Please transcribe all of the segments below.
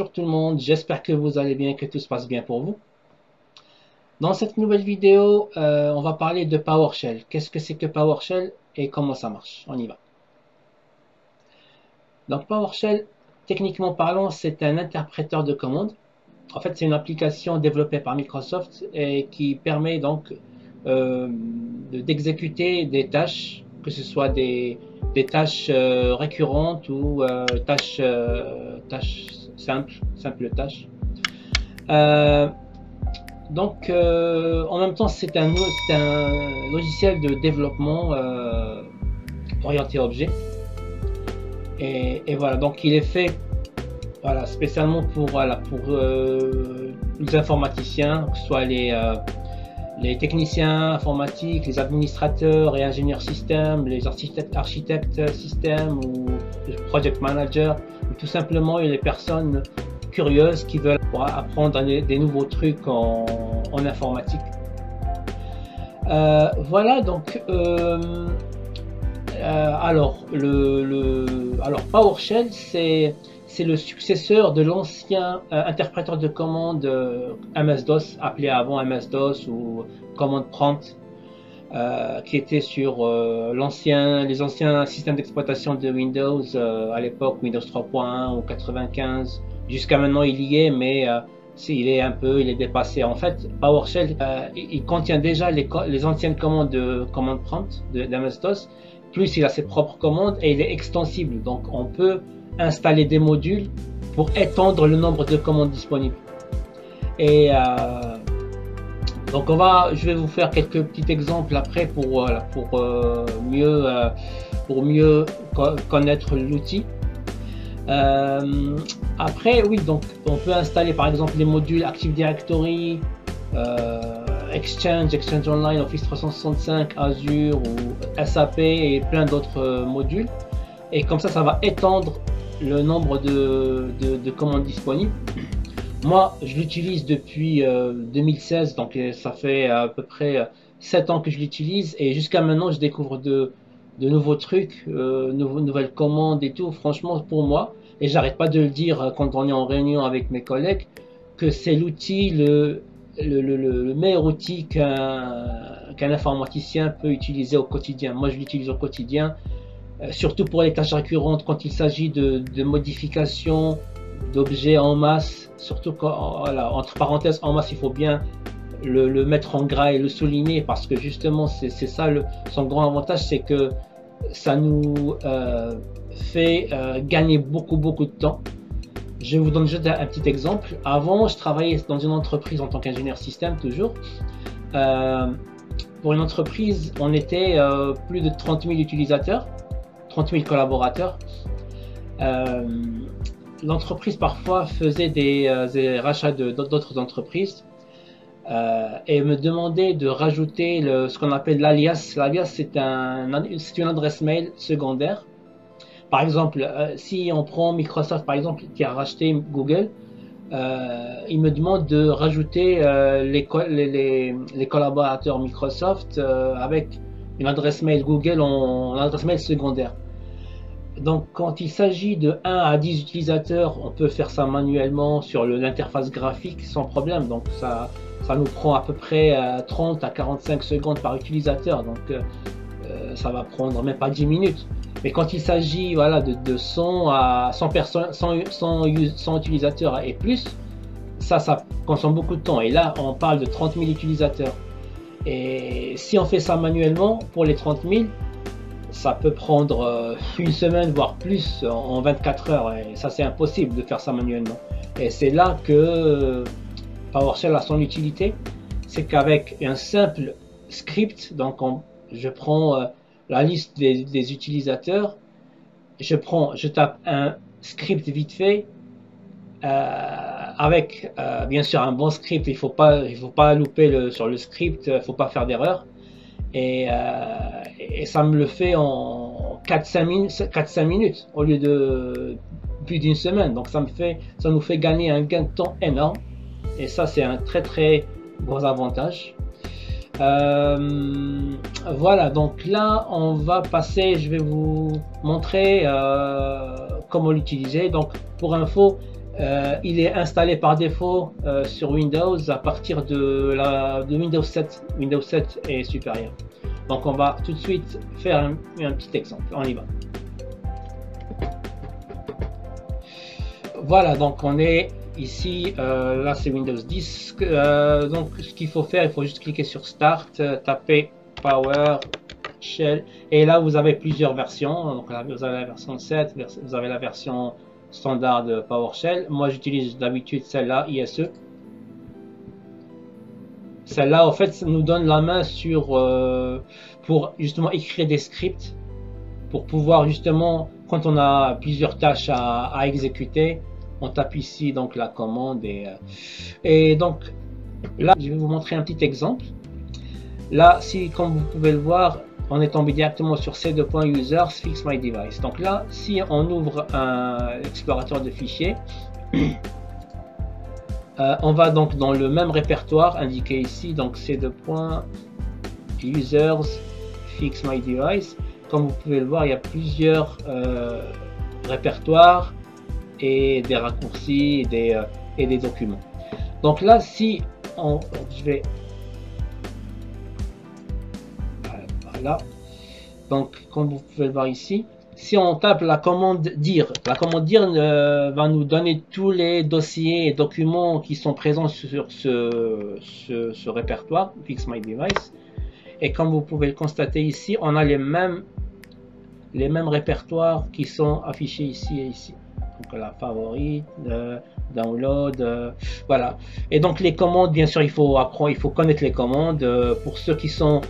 Bonjour tout le monde, j'espère que vous allez bien, que tout se passe bien pour vous. Dans cette nouvelle vidéo, on va parler de PowerShell. Qu'est-ce que c'est que PowerShell et comment ça marche? On y va. Donc PowerShell, techniquement parlant, c'est un interpréteur de commandes. En fait, c'est une application développée par Microsoft et qui permet donc d'exécuter des tâches, que ce soit des tâches récurrentes ou tâches simples tâches. En même temps, c'est un logiciel de développement orienté objet. Et voilà, donc il est fait spécialement pour les informaticiens, que ce soit les techniciens informatiques, les administrateurs et ingénieurs système, les architectes système ou les project managers, ou tout simplement les personnes curieuses qui veulent apprendre des nouveaux trucs en informatique. Voilà, donc alors PowerShell, c'est le successeur de l'ancien interpréteur de commande MS-DOS, appelé avant MS-DOS ou commande prompt, qui était sur les anciens systèmes d'exploitation de Windows, à l'époque Windows 3.1 ou 95. Jusqu'à maintenant il y est, mais il est dépassé. En fait, PowerShell, il contient déjà les anciennes commandes de commande prompt d'MS-DOS, plus il a ses propres commandes et il est extensible. Donc on peut installer des modules pour étendre le nombre de commandes disponibles. Et donc je vais vous faire quelques petits exemples après pour mieux connaître l'outil. Après, oui, donc on peut installer par exemple les modules Active Directory, Exchange Online, Office 365, Azure ou SAP et plein d'autres modules. Et comme ça va étendre le nombre de commandes disponibles. Moi, je l'utilise depuis 2016, donc ça fait à peu près 7 ans que je l'utilise, et jusqu'à maintenant, je découvre de nouveaux trucs, nouvelles commandes et tout. Franchement, pour moi, et j'arrête pas de le dire quand on est en réunion avec mes collègues, que c'est l'outil, le meilleur outil qu'un informaticien peut utiliser au quotidien. Moi, je l'utilise au quotidien. Surtout pour les tâches récurrentes, quand il s'agit de modifications d'objets en masse, surtout quand, entre parenthèses, en masse, il faut bien le mettre en gras et le souligner, parce que justement c'est ça son grand avantage, c'est que ça nous fait gagner beaucoup de temps. Je vous donne juste un petit exemple. Avant, je travaillais dans une entreprise en tant qu'ingénieur système, toujours. Pour une entreprise, on était plus de 30 000 utilisateurs, 30 000 collaborateurs. L'entreprise parfois faisait des rachats d'autres entreprises et me demandait de rajouter ce qu'on appelle l'alias. L'alias, c'est une adresse mail secondaire. Par exemple, si on prend Microsoft par exemple qui a racheté Google, il me demande de rajouter les collaborateurs Microsoft avec une adresse mail Google en adresse mail secondaire. Donc quand il s'agit de 1 à 10 utilisateurs, on peut faire ça manuellement sur l'interface graphique sans problème. Donc ça nous prend à peu près 30 à 45 secondes par utilisateur. Donc ça va prendre même pas 10 minutes. Mais quand il s'agit de 100 à 100 personnes, 100 utilisateurs et plus, ça consomme beaucoup de temps. Et là, on parle de 30 000 utilisateurs. Et si on fait ça manuellement, pour les 30 000, ça peut prendre une semaine, voire plus, en 24 heures. Et ça, c'est impossible de faire ça manuellement. Et c'est là que PowerShell a son utilité. C'est qu'avec un simple script, donc je prends la liste des utilisateurs, je tape un script vite fait, avec bien sûr un bon script. Il faut pas louper sur le script, il faut pas faire d'erreur. Et ça me le fait en 4-5 minutes au lieu de plus d'une semaine. Donc ça nous fait gagner un gain de temps énorme, et ça c'est un très gros avantage. Voilà, donc là on va passer, je vais vous montrer comment l'utiliser. Donc pour info, il est installé par défaut sur Windows à partir de Windows 7. Windows 7 est supérieur. Donc on va tout de suite faire un petit exemple. On y va. Voilà, donc on est ici, là c'est Windows 10. Donc ce qu'il faut faire, il faut juste cliquer sur Start, taper PowerShell, et là vous avez plusieurs versions. Donc là, vous avez la version 7, vous avez la version standard de PowerShell. Moi j'utilise d'habitude celle-là, ISE. Celle-là en fait ça nous donne la main sur pour justement écrire des scripts, pour pouvoir justement, quand on a plusieurs tâches à exécuter, on tape ici donc la commande et donc là je vais vous montrer un petit exemple. Là, si comme vous pouvez le voir, on est tombé directement sur c2.users fix my device. Donc là, si on ouvre un explorateur de fichiers, on va donc dans le même répertoire indiqué ici, donc c2.users fix my device. Comme vous pouvez le voir, il y a plusieurs répertoires et des raccourcis et des documents. Donc là, si je vais voilà, donc comme vous pouvez le voir ici, si on tape la commande dire, va nous donner tous les dossiers et documents qui sont présents sur ce répertoire Fix My Device. Et comme vous pouvez le constater ici, on a les mêmes répertoires qui sont affichés ici et ici. Donc la favorite, download, voilà. Et donc les commandes, bien sûr, il faut connaître les commandes. Pour ceux qui sont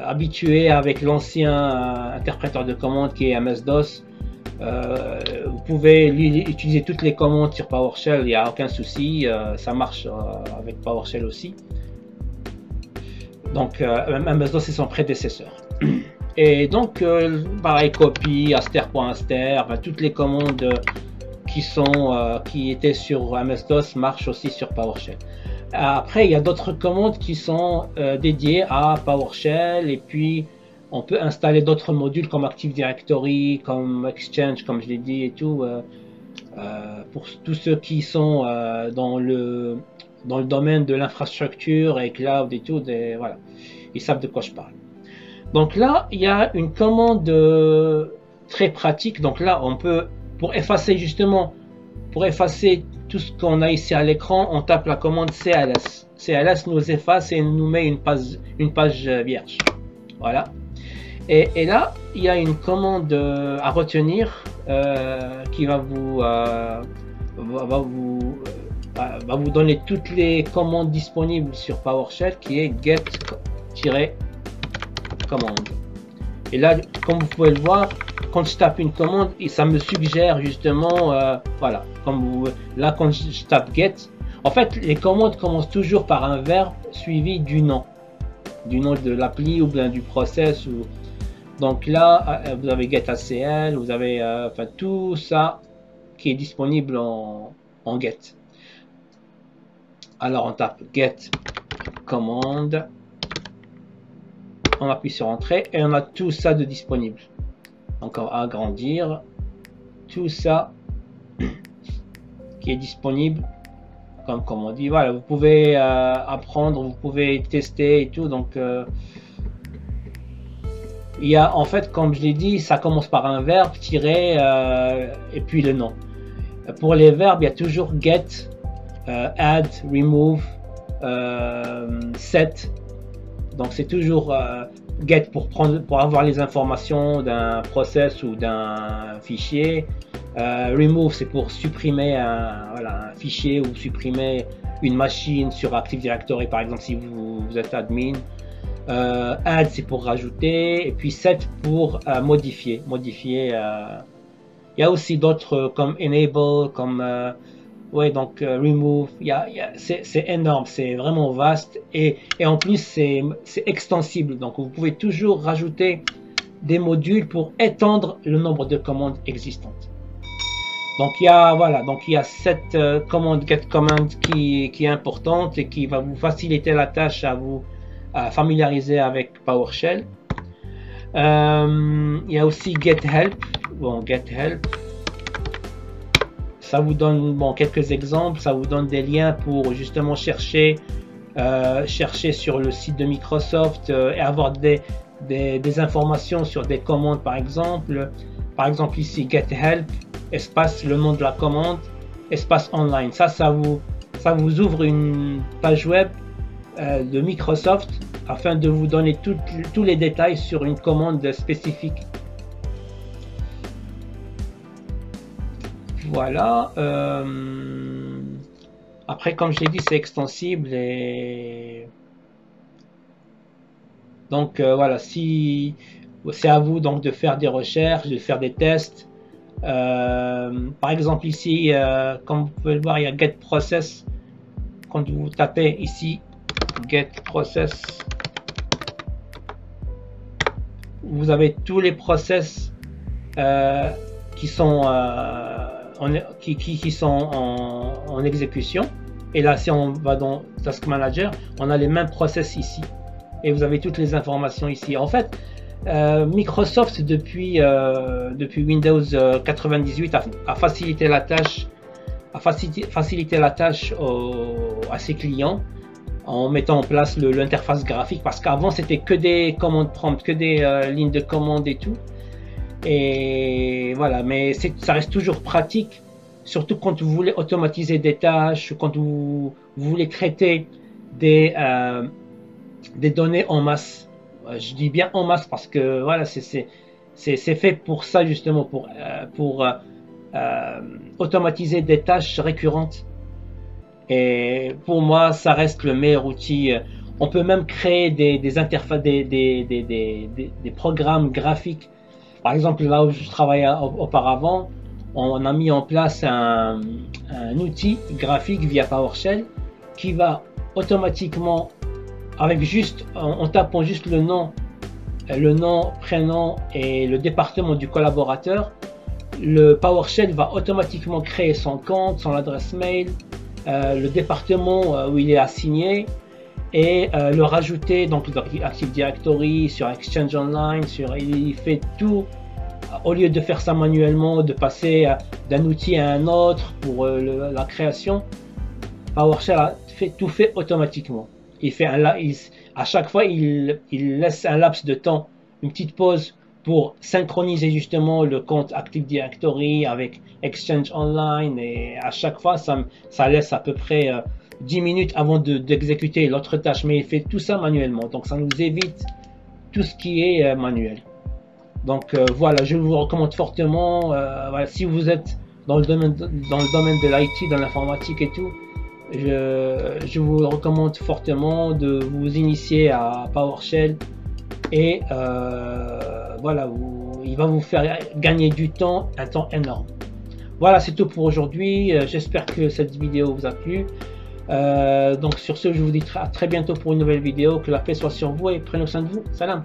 habitués avec l'ancien interpréteur de commandes qui est MS-DOS, vous pouvez utiliser toutes les commandes sur PowerShell, il n'y a aucun souci, ça marche avec PowerShell aussi. Donc MS-DOS c'est son prédécesseur. Et donc pareil, copy, aster.aster, toutes les commandes qui étaient sur MS-DOS marchent aussi sur PowerShell. Après, il y a d'autres commandes qui sont dédiées à PowerShell, et puis on peut installer d'autres modules comme Active Directory, comme Exchange, comme je l'ai dit et tout, pour tous ceux qui sont dans le domaine de l'infrastructure et cloud et tout, voilà, ils savent de quoi je parle. Donc là, il y a une commande très pratique. Donc là, on peut, pour effacer tout ce qu'on a ici à l'écran, on tape la commande CLS. CLS nous efface et nous met une page vierge. Voilà. Et là, il y a une commande à retenir qui va vous donner toutes les commandes disponibles sur PowerShell, qui est get-commande. Et là, comme vous pouvez le voir, quand je tape une commande, ça me suggère justement, voilà, là quand je tape get, en fait les commandes commencent toujours par un verbe suivi du nom de l'appli ou bien du process. Donc là, vous avez get ACL, vous avez tout ça qui est disponible en get. Alors on tape get commande, on appuie sur entrée et on a tout ça de disponible. Encore agrandir, tout ça qui est disponible, comme on dit. Voilà, vous pouvez apprendre, vous pouvez tester et tout. Donc il y a, en fait, comme je l'ai dit, ça commence par un verbe tiré et puis le nom. Pour les verbes, il y a toujours get, add, remove, set. Donc c'est toujours get pour avoir les informations d'un process ou d'un fichier. Remove, c'est pour supprimer un fichier ou supprimer une machine sur Active Directory, par exemple, si vous êtes admin. Add, c'est pour rajouter, et puis set pour modifier. Il y a aussi d'autres comme enable, comme ouais, donc remove. C'est énorme, c'est vraiment vaste, et en plus c'est extensible. Donc vous pouvez toujours rajouter des modules pour étendre le nombre de commandes existantes. Donc il y a cette commande get command qui est importante et qui va vous faciliter la tâche à vous familiariser avec PowerShell. Il y a aussi get help. Bon, get help, ça vous donne quelques exemples, ça vous donne des liens pour justement chercher sur le site de Microsoft et avoir des informations sur des commandes par exemple. Par exemple ici get help, espace le nom de la commande, espace online. Ça vous ouvre une page web de Microsoft afin de vous donner tous les détails sur une commande spécifique. Voilà. Après, comme je l'ai dit, c'est extensible et donc voilà. Si c'est à vous donc de faire des recherches, de faire des tests. Par exemple ici, comme vous pouvez le voir, il y a get process. Quand vous tapez ici get process, vous avez tous les process qui sont en exécution. Et là, si on va dans Task Manager, on a les mêmes process ici. Et vous avez toutes les informations ici. En fait, Microsoft depuis Windows 98 a facilité la tâche, à ses clients en mettant en place l'interface graphique, parce qu'avant c'était que des commandes prompt, que des lignes de commande et tout. Et voilà, mais ça reste toujours pratique, surtout quand vous voulez automatiser des tâches, quand vous voulez traiter des données en masse. Je dis bien en masse parce que voilà, c'est fait pour ça justement, pour automatiser des tâches récurrentes. Et pour moi, ça reste le meilleur outil. On peut même créer des interfaces, des programmes graphiques. Par exemple, là où je travaillais auparavant, on a mis en place un outil graphique via PowerShell qui va automatiquement, avec en tapant juste le nom, prénom et le département du collaborateur, le PowerShell va automatiquement créer son compte, son adresse mail, le département où il est assigné, et le rajouter donc dans Active Directory, sur Exchange Online, il fait tout. Au lieu de faire ça manuellement, de passer d'un outil à un autre pour la création, PowerShell tout fait automatiquement. À chaque fois, il laisse un laps de temps, une petite pause pour synchroniser justement le compte Active Directory avec Exchange Online, et à chaque fois, ça laisse à peu près 10 minutes avant d'exécuter l'autre tâche, mais il fait tout ça manuellement, donc ça nous évite tout ce qui est manuel. Donc voilà, je vous recommande fortement, voilà, si vous êtes dans le domaine de l'IT, dans l'informatique et tout, je vous recommande fortement de vous initier à PowerShell, et voilà, il va vous faire gagner du temps, un temps énorme. Voilà, c'est tout pour aujourd'hui. J'espère que cette vidéo vous a plu. Donc sur ce, je vous dis à très bientôt pour une nouvelle vidéo. Que la paix soit sur vous et prenez soin de vous. Salam.